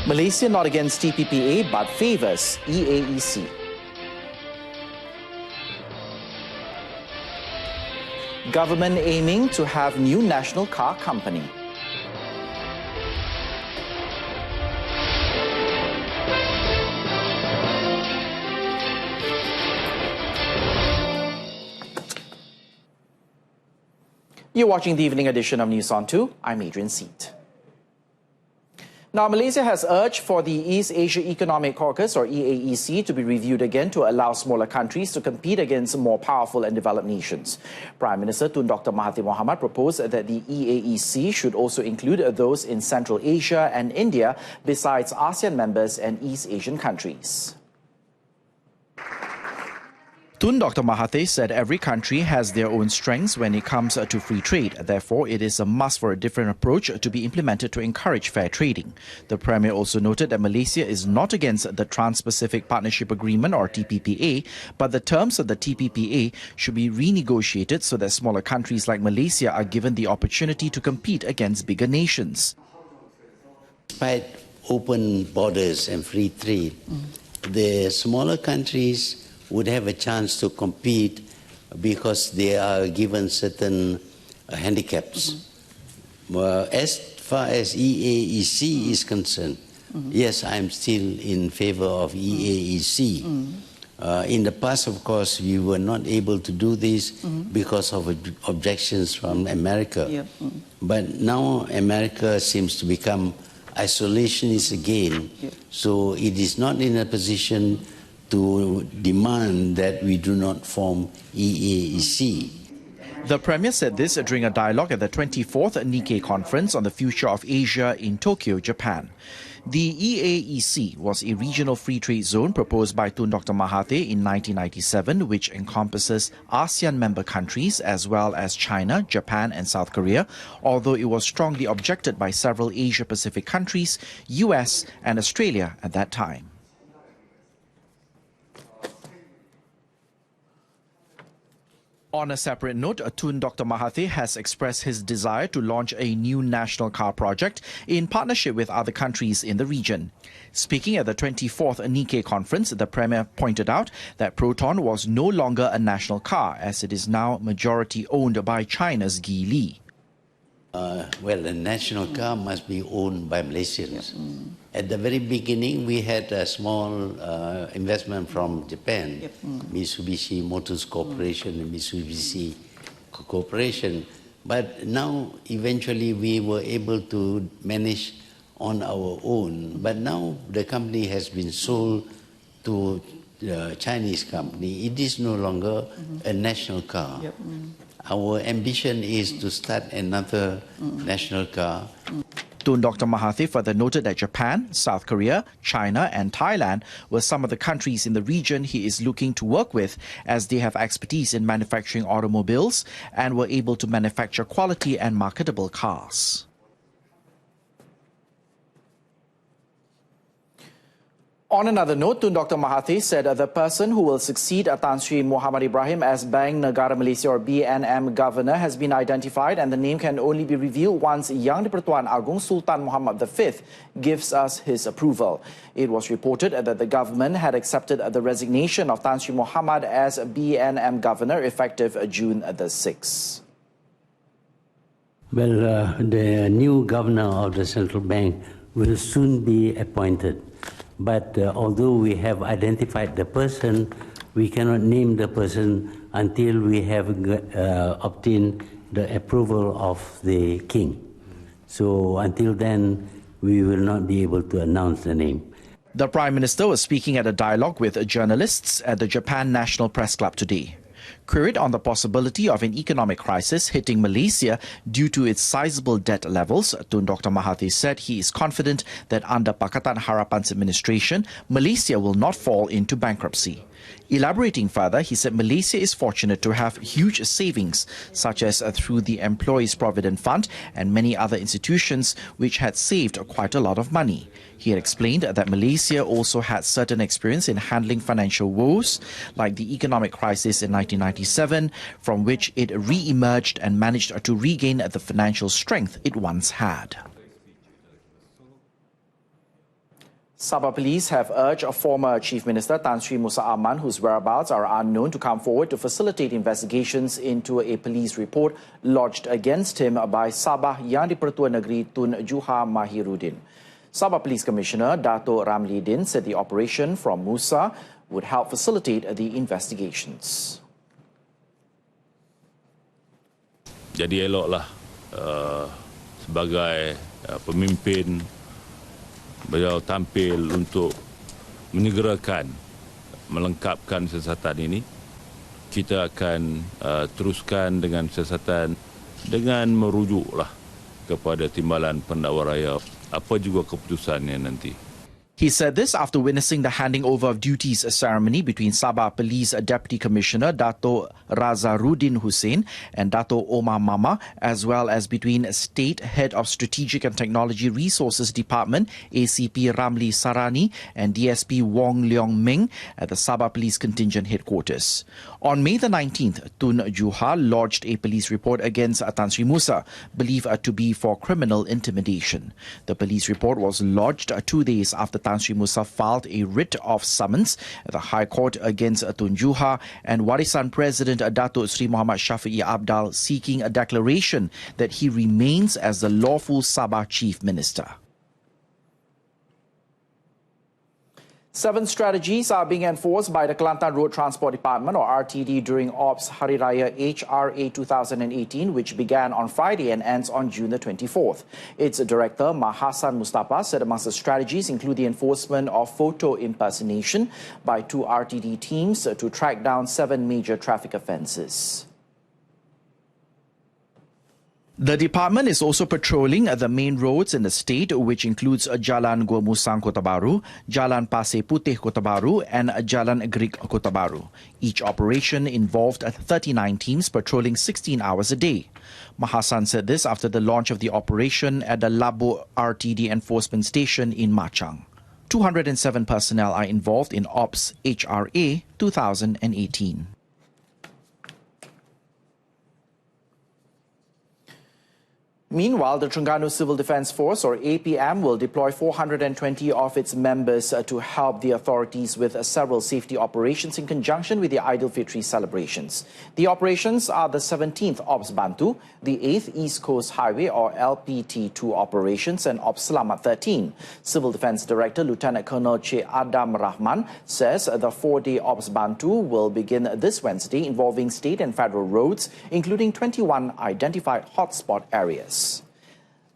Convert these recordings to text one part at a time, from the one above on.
Malaysia not against TPPA but favours EAEC. Government aiming to have new national car company. You're watching the evening edition of News on 2. I'm Adrian Seat. Now, Malaysia has urged for the East Asia Economic Caucus, or EAEC, to be reviewed again to allow smaller countries to compete against more powerful and developed nations. Prime Minister Tun Dr. Mahathir Mohamad proposed that the EAEC should also include those in Central Asia and India, besides ASEAN members and East Asian countries. Tun Dr. Mahathir said every country has their own strengths when it comes to free trade. Therefore, it is a must for a different approach to be implemented to encourage fair trading. The Premier also noted that Malaysia is not against the Trans-Pacific Partnership Agreement, or TPPA, but the terms of the TPPA should be renegotiated so that smaller countries like Malaysia are given the opportunity to compete against bigger nations. Despite open borders and free trade, the smaller countries would have a chance to compete because they are given certain handicaps. As far as EAEC is concerned, yes, I'm still in favor of EAEC. In the past, of course, we were not able to do this because of objections from America. But now America seems to become isolationist again. So it is not in a position to demand that we do not form EAEC. The Premier said this during a dialogue at the 24th Nikkei Conference on the Future of Asia in Tokyo, Japan. The EAEC was a regional free trade zone proposed by Tun Dr. Mahathir in 1997, which encompasses ASEAN member countries as well as China, Japan and South Korea, although it was strongly objected by several Asia-Pacific countries, US and Australia at that time. On a separate note, Tun Dr. Mahathir has expressed his desire to launch a new national car project in partnership with other countries in the region. Speaking at the 24th Nikkei conference, the Premier pointed out that Proton was no longer a national car, as it is now majority owned by China's Geely. Well, a national car must be owned by Malaysians. At the very beginning, we had a small investment from Japan, Mitsubishi Motors Corporation and Mitsubishi Corporation. But now, eventually, we were able to manage on our own. But now the company has been sold to a Chinese company. It is no longer a national car. Our ambition is to start another national car. Tun Dr. Mahathir further noted that Japan, South Korea, China and Thailand were some of the countries in the region he is looking to work with, as they have expertise in manufacturing automobiles and were able to manufacture quality and marketable cars. On another note, Tun Dr. Mahathir said the person who will succeed Tan Sri Muhammad Ibrahim as Bank Negara Malaysia, or BNM, governor has been identified, and the name can only be revealed once Yang di-Pertuan Agong Sultan Muhammad V gives us his approval. It was reported that the government had accepted the resignation of Tan Sri Muhammad as BNM governor effective June the 6th. Well, the new governor of the central bank will soon be appointed. But although we have identified the person, we cannot name the person until we have obtained the approval of the king. So until then, we will not be able to announce the name. The Prime Minister was speaking at a dialogue with journalists at the Japan National Press Club today. Queried on the possibility of an economic crisis hitting Malaysia due to its sizable debt levels, Tun Dr. Mahathir said he is confident that under Pakatan Harapan's administration, Malaysia will not fall into bankruptcy. Elaborating further, he said Malaysia is fortunate to have huge savings, such as through the Employees Provident Fund and many other institutions which had saved quite a lot of money. He had explained that Malaysia also had certain experience in handling financial woes, like the economic crisis in 1997, from which it re-emerged and managed to regain the financial strength it once had. Sabah police have urged former Chief Minister Tan Sri Musa Aman, whose whereabouts are unknown, to come forward to facilitate investigations into a police report lodged against him by Sabah Yang di-Pertua Negeri Tun Juha Mahiruddin. Sabah Police Commissioner Dato' Ramli Din said the operation from Musa would help facilitate the investigations. Jadi eloklah sebagai pemimpin beliau tampil untuk menyegerakan, melengkapkan siasatan ini. Kita akan teruskan dengan siasatan dengan merujuklah kepada Timbalan Pendakwa Raya apa juga keputusannya nanti. He said this after witnessing the handing over of duties ceremony between Sabah Police Deputy Commissioner Dato' Razaruddin Hussein and Dato' Omar Mama, as well as between State Head of Strategic and Technology Resources Department ACP Ramli Sarani and DSP Wong Leong Ming at the Sabah Police Contingent Headquarters. On May the 19th, Tun Juha lodged a police report against Tan Sri Musa, believed to be for criminal intimidation. The police report was lodged 2 days after Tan Sri Musa filed a writ of summons at the High Court against Tun Juha and Warisan President Dato' Sri Muhammad Shafi'i Abdal, seeking a declaration that he remains as the lawful Sabah Chief Minister. 7 strategies are being enforced by the Kelantan Road Transport Department, or RTD, during Ops Hari Raya HRA 2018, which began on Friday and ends on June the 24th. Its director, Mahasan Mustafa, said amongst the strategies include the enforcement of photo impersonation by 2 RTD teams to track down 7 major traffic offences. The department is also patrolling the main roads in the state, which includes Jalan Gua Musang Kota Baru, Jalan Pasir Putih Kota Baru and Jalan Gerik Kota Baru. Each operation involved 39 teams patrolling 16 hours a day. Mahasan said this after the launch of the operation at the Labo RTD Enforcement Station in Machang. 207 personnel are involved in Ops HRA 2018. Meanwhile, the Terengganu Civil Defence Force, or APM, will deploy 420 of its members to help the authorities with several safety operations in conjunction with the Aidilfitri celebrations. The operations are the 17th Ops Bantu, the 8th East Coast Highway, or LPT2 operations, and Ops Selamat 13. Civil Defence Director Lieutenant Colonel Che Adam Rahman says the 4-day Ops Bantu will begin this Wednesday, involving state and federal roads, including 21 identified hotspot areas.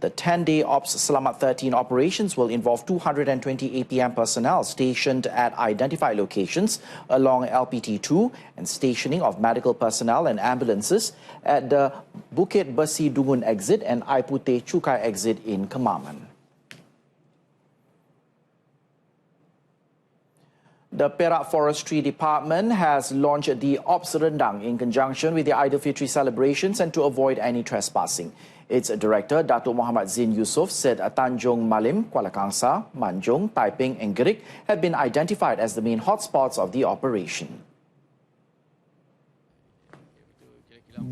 The 10-day Ops Selamat 13 operations will involve 220 APM personnel stationed at identified locations along LPT2 and stationing of medical personnel and ambulances at the Bukit Besi Dungun exit and Aiputeh Chukai exit in Kemaman. The Perak Forestry Department has launched the Ops Rendang in conjunction with the Aidilfitri celebrations and to avoid any trespassing. Its director, Dato' Muhammad Zin Yusof, said Tanjung Malim, Kuala Kangsar, Manjung, Taiping and Gerik have been identified as the main hotspots of the operation.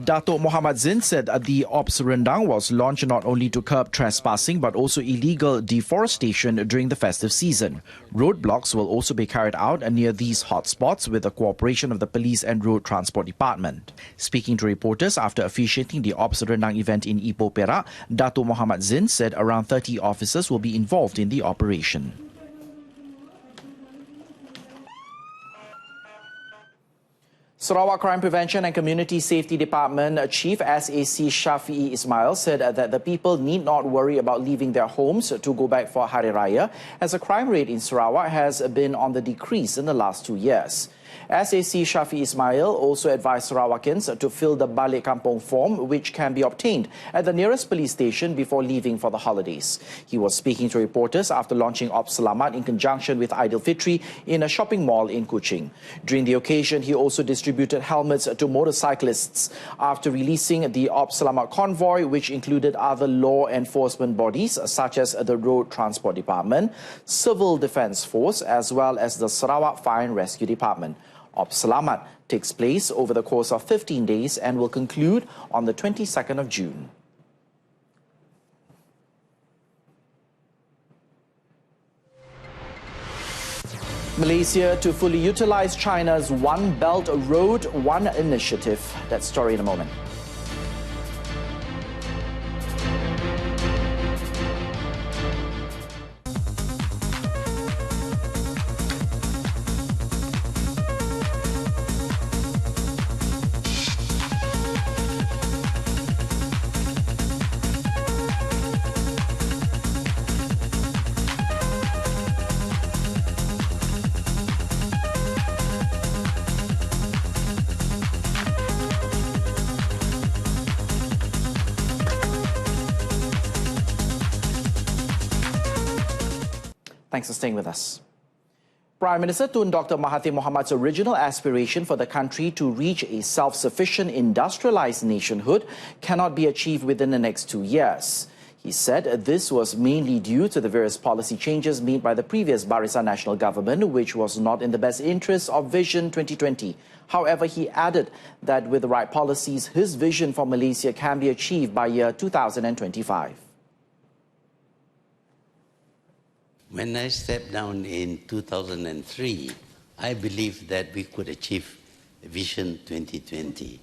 Dato' Muhammad Zin said the Ops Rendang was launched not only to curb trespassing but also illegal deforestation during the festive season. Roadblocks will also be carried out near these hotspots with the cooperation of the Police and Road Transport Department. Speaking to reporters after officiating the Ops Rendang event in Ipoh, Perak, Dato' Muhammad Zin said around 30 officers will be involved in the operation. Sarawak Crime Prevention and Community Safety Department Chief SAC Shafi'i Ismail said that the people need not worry about leaving their homes to go back for Hari Raya, as the crime rate in Sarawak has been on the decrease in the last 2 years. SAC Shafi'i Ismail also advised Sarawakans to fill the Balik Kampung form, which can be obtained at the nearest police station before leaving for the holidays. He was speaking to reporters after launching Ops Selamat in conjunction with Aidilfitri in a shopping mall in Kuching. During the occasion, he also distributed helmets to motorcyclists after releasing the Ops Selamat convoy, which included other law enforcement bodies such as the Road Transport Department, Civil Defence Force, as well as the Sarawak Fire and Rescue Department. Ops Selamat takes place over the course of 15 days and will conclude on the 22nd of June. Malaysia to fully utilize China's One Belt Road, One initiative. That story in a moment. Thanks for staying with us. Prime Minister Tun Dr. Mahathir Mohamed's original aspiration for the country to reach a self-sufficient industrialized nationhood cannot be achieved within the next 2 years. He said this was mainly due to the various policy changes made by the previous Barisan Nasional government, which was not in the best interest of Vision 2020. However, he added that with the right policies, his vision for Malaysia can be achieved by year 2025. When I stepped down in 2003, I believed that we could achieve Vision 2020.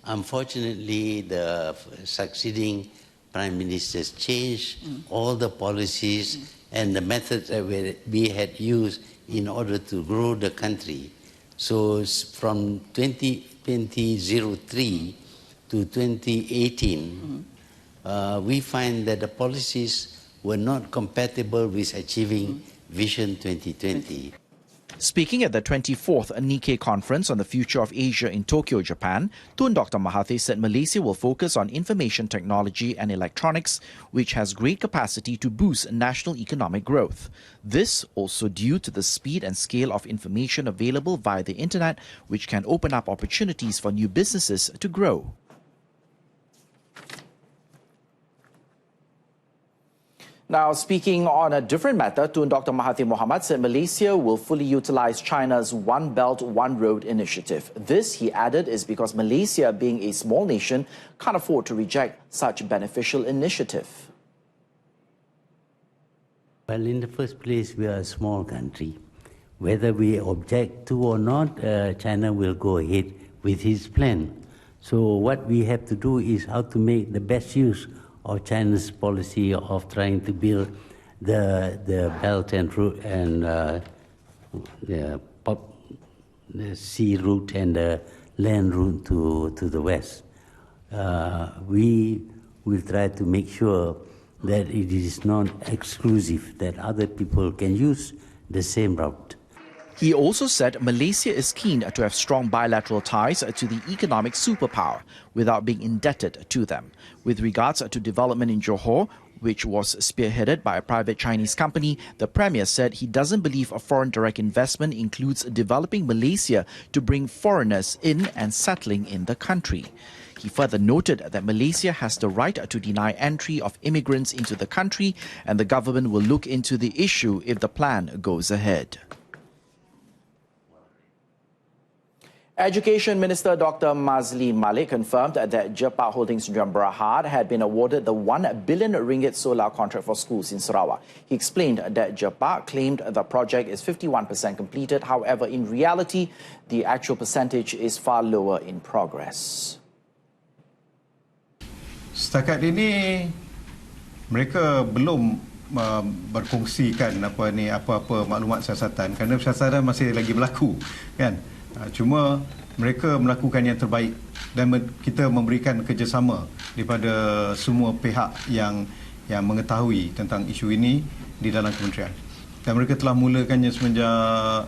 Unfortunately, the succeeding prime ministers changed all the policies and the methods that we had used in order to grow the country. So from 2003 to 2018, we find that the policies were not compatible with achieving Vision 2020. Speaking at the 24th Nikkei conference on the future of Asia in Tokyo, Japan, Tun Dr. Mahathir said Malaysia will focus on information technology and electronics, which has great capacity to boost national economic growth. This also due to the speed and scale of information available via the internet, which can open up opportunities for new businesses to grow. Now, speaking on a different matter, Tun Dr. Mahathir Mohamad said Malaysia will fully utilize China's One Belt, One Road initiative. This, he added, is because Malaysia, being a small nation, can't afford to reject such beneficial initiative. Well, in the first place, we are a small country. Whether we object to or not, China will go ahead with his plan. So what we have to do is how to make the best use of China's policy of trying to build the Belt and Road and the sea route and the land route to the west. We will try to make sure that it is not exclusive, that other people can use the same route. He also said Malaysia is keen to have strong bilateral ties to the economic superpower without being indebted to them. With regards to development in Johor, which was spearheaded by a private Chinese company, the Premier said he doesn't believe a foreign direct investment includes developing Malaysia to bring foreigners in and settling in the country. He further noted that Malaysia has the right to deny entry of immigrants into the country, and the government will look into the issue if the plan goes ahead. Education Minister Dr. Mazli Malik confirmed that Jepak Holdings Sdn Bhd had been awarded the RM1 billion solar contract for schools in Sarawak. He explained that Jepak claimed the project is 51% completed. However, in reality, the actual percentage is far lower in progress. Setakat ini mereka belum berkongsikan apa-apa maklumat siasatan kerana siasatan masih lagi berlaku, kan. Cuma mereka melakukan yang terbaik dan kita memberikan kerjasama daripada semua pihak yang mengetahui tentang isu ini di dalam kementerian. Dan mereka telah mulakannya semenjak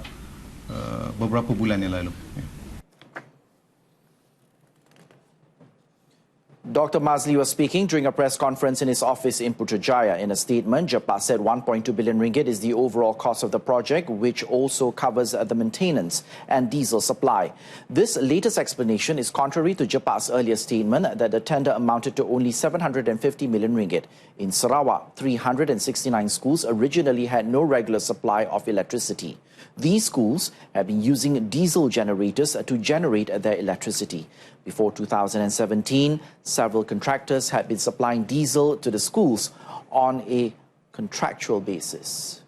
beberapa bulan yang lalu. Dr. Mazli was speaking during a press conference in his office in Putrajaya. In a statement, Jepak said RM1.2 billion is the overall cost of the project, which also covers the maintenance and diesel supply. This latest explanation is contrary to Jepak's earlier statement that the tender amounted to only RM750 million. In Sarawak, 369 schools originally had no regular supply of electricity. These schools have been using diesel generators to generate their electricity. Before 2017, several contractors had been supplying diesel to the schools on a contractual basis.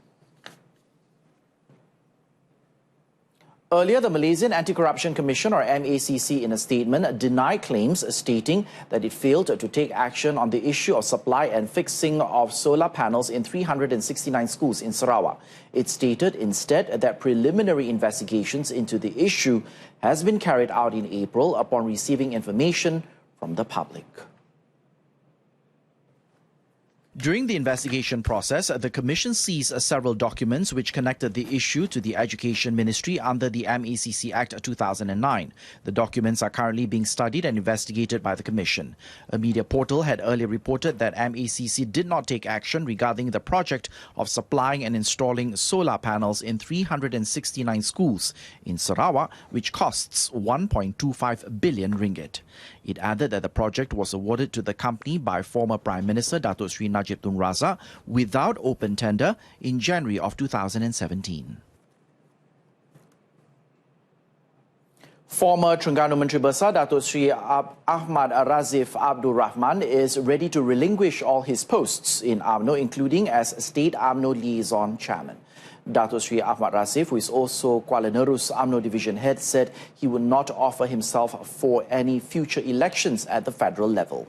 Earlier, the Malaysian Anti-Corruption Commission, or MACC, in a statement denied claims stating that it failed to take action on the issue of supply and fixing of solar panels in 369 schools in Sarawak. It stated instead that preliminary investigations into the issue has been carried out in April upon receiving information from the public. During the investigation process, the Commission seized several documents which connected the issue to the Education Ministry under the MACC Act 2009. The documents are currently being studied and investigated by the Commission. A media portal had earlier reported that MACC did not take action regarding the project of supplying and installing solar panels in 369 schools in Sarawak, which costs 1.25 billion ringgit. It added that the project was awarded to the company by former Prime Minister Datuk Sri Najib Tun Razak without open tender in January of 2017. Former Terengganu Menteri Besar Datuk Sri Ahmad Razif Abdul Rahman is ready to relinquish all his posts in UMNO, including as State UMNO Liaison Chairman. Datuk Sri Ahmad Razif, who is also Kuala Nerus UMNO Division Head, said he would not offer himself for any future elections at the federal level.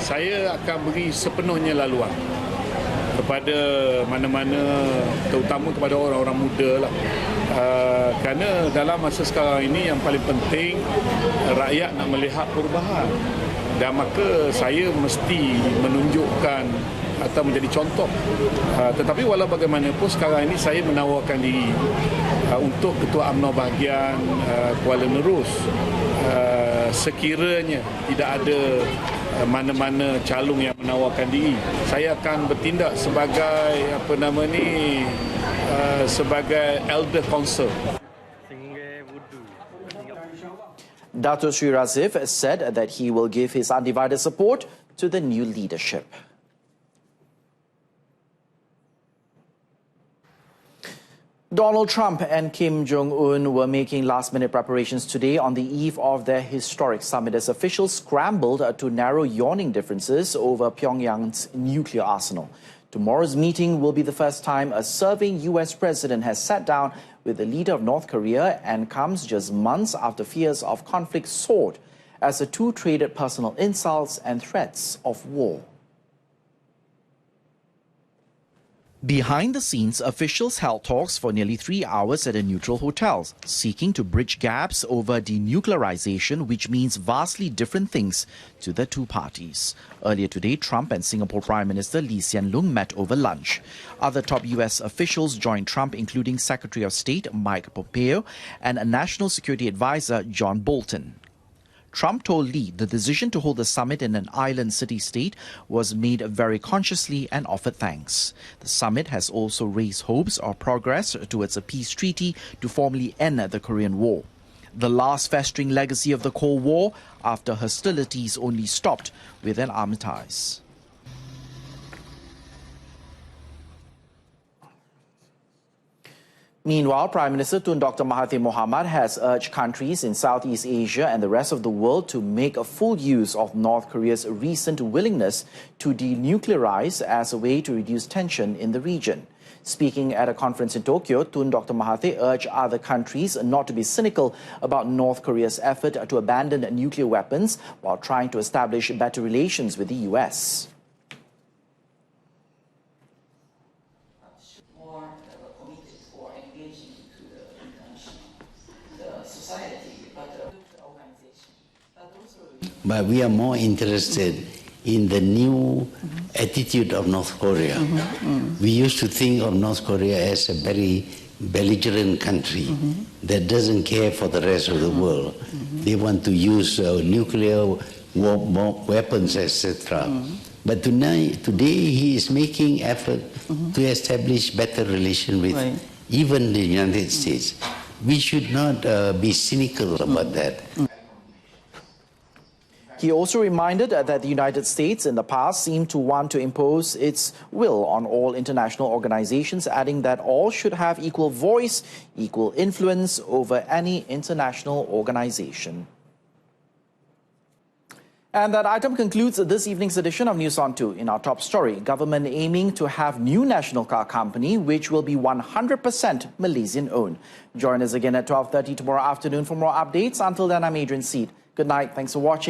Saya akan beri sepenuhnya laluan kepada mana-mana, terutama kepada orang-orang muda lah. Kerana dalam masa sekarang ini yang paling penting rakyat nak melihat perubahan, dan maka saya mesti menunjukkan atau menjadi contoh. Tetapi walau bagaimanapun sekarang ini saya menawarkan diri untuk Ketua UMNO bahagian Kuala Nerus. Sekiranya tidak ada mana-mana calon yang menawarkan diri, saya akan bertindak sebagai sebagai elder council. Datuk Sri Razif said that he will give his undivided support to the new leadership. Donald Trump and Kim Jong-un were making last-minute preparations today on the eve of their historic summit as officials scrambled to narrow yawning differences over Pyongyang's nuclear arsenal. Tomorrow's meeting will be the first time a serving US president has sat down with the leader of North Korea, and comes just months after fears of conflict soared as the two traded personal insults and threats of war. Behind the scenes, officials held talks for nearly 3 hours at a neutral hotel, seeking to bridge gaps over denuclearization, which means vastly different things to the two parties. Earlier today, Trump and Singapore Prime Minister Lee Hsien Loong met over lunch. Other top US officials joined Trump, including Secretary of State Mike Pompeo and National Security Advisor John Bolton. Trump told Lee the decision to hold the summit in an island city-state was made very consciously and offered thanks. The summit has also raised hopes of progress towards a peace treaty to formally end the Korean War, the last festering legacy of the Cold War after hostilities only stopped with an armistice. Meanwhile, Prime Minister Tun Dr. Mahathir Mohamad has urged countries in Southeast Asia and the rest of the world to make a full use of North Korea's recent willingness to denuclearize as a way to reduce tension in the region. Speaking at a conference in Tokyo, Tun Dr. Mahathir urged other countries not to be cynical about North Korea's effort to abandon nuclear weapons while trying to establish better relations with the US. But we are more interested in the new attitude of North Korea. We used to think of North Korea as a very belligerent country that doesn't care for the rest of the world. They want to use nuclear weapons, etc. But today he is making effort to establish better relations with even the United States. We should not be cynical about that. He also reminded that the United States in the past seemed to want to impose its will on all international organizations, adding that all should have equal voice, equal influence over any international organization. And that item concludes this evening's edition of News on 2. In our top story, government aiming to have new national car company which will be 100% Malaysian owned. Join us again at 12:30 tomorrow afternoon for more updates. Until then, I'm Adrian Seed. Good night. Thanks for watching.